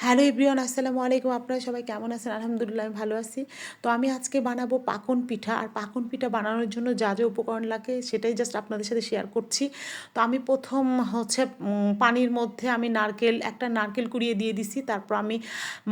Hello everyone, আসসালামু আলাইকুম। আপনারা সবাই কেমন আছেন? আলহামদুলিল্লাহ আমি ভালো আছি। তো আমি আজকে বানাবো পাকন পিঠা। আর পাকন পিঠা বানানোর জন্য যা যা উপকরণ লাগে সেটাই জাস্ট আপনাদের সাথে শেয়ার করছি। তো আমি প্রথম হচ্ছে পানির মধ্যে আমি একটা নারকেল কুড়িয়ে দিয়ে দিছি। তারপর আমি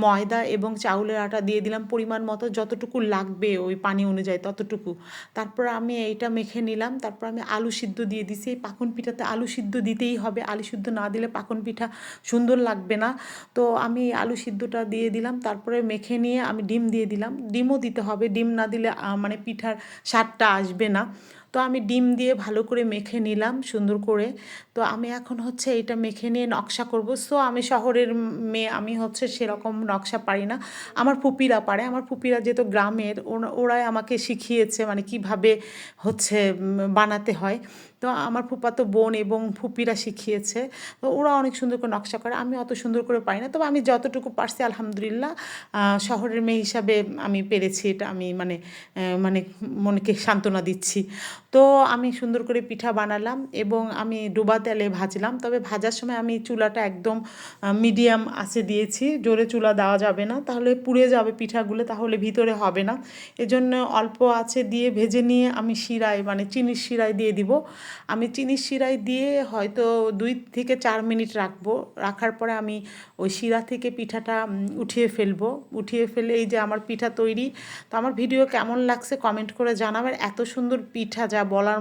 ময়দা এবং চাউলের আটা দিয়ে দিলাম পরিমাণ মতো, যতটুকু লাগবে ওই পানি অনুযায়ী ততটুকু। তারপর আমি এইটা মেখে নিলাম। তারপর আমি আলু সিদ্ধ দিয়ে দিছি। এই পাকন পিঠাতে আলু সিদ্ধ দিতেই হবে, আলু সিদ্ধ না দিলে পাকন পিঠা সুন্দর লাগবে না। তো আমি আলু সিদ্ধটা দিয়ে দিলাম। তারপরে মেখে নিয়ে আমি ডিম দিয়ে দিলাম। ডিমও দিতে হবে, ডিম না দিলে মানে পিঠার স্বাদটা আসবে না। তো আমি ডিম দিয়ে ভালো করে মেখে নিলাম সুন্দর করে। তো আমি এখন হচ্ছে এটা মেখে নিয়ে নকশা করব। সো আমি শহরের মেয়ে, আমি হচ্ছে সেরকম নকশা পারি না। আমার ফুপিরা পারে, আমার ফুপিরা যেহেতু গ্রামের, ওরাই আমাকে শিখিয়েছে মানে কিভাবে হচ্ছে বানাতে হয়। তো আমার ফুপাতো বোন এবং ফুপিরা শিখিয়েছে। তো ওরা অনেক সুন্দর করে নকশা করে, আমি অত সুন্দর করে পারি না। তবে আমি যতটুকু পারছি আলহামদুলিল্লাহ, শহরের মেয়ে হিসাবে আমি পেরেছি। এটা আমি মানে মনকে সান্ত্বনা দিচ্ছি। তো আমি সুন্দর করে পিঠা বানালাম এবং আমি ডুবা তেলে ভাজলাম। তবে ভাজার সময় আমি চুলাটা একদম মিডিয়াম আঁচে দিয়েছি, জোরে চুলা দেওয়া যাবে না, তাহলে পুড়ে যাবে পিঠাগুলো, তাহলে ভিতরে হবে না। এজন্য অল্প আঁচে দিয়ে ভেজে নিয়ে আমি শিরায় মানে চিনির শিরায় দিয়ে দিব। আমি চিনির শিরায় দিয়ে হয়তো 2 থেকে 4 মিনিট রাখবো। রাখার পরে আমি ওই শিরা থেকে পিঠাটা উঠিয়ে ফেলবো। উঠিয়ে ফেলে এই যে আমার পিঠা তৈরি। তো আমার ভিডিও কেমন লাগছে কমেন্ট করে জানাবেন। এত সুন্দর পিঠা যা বলার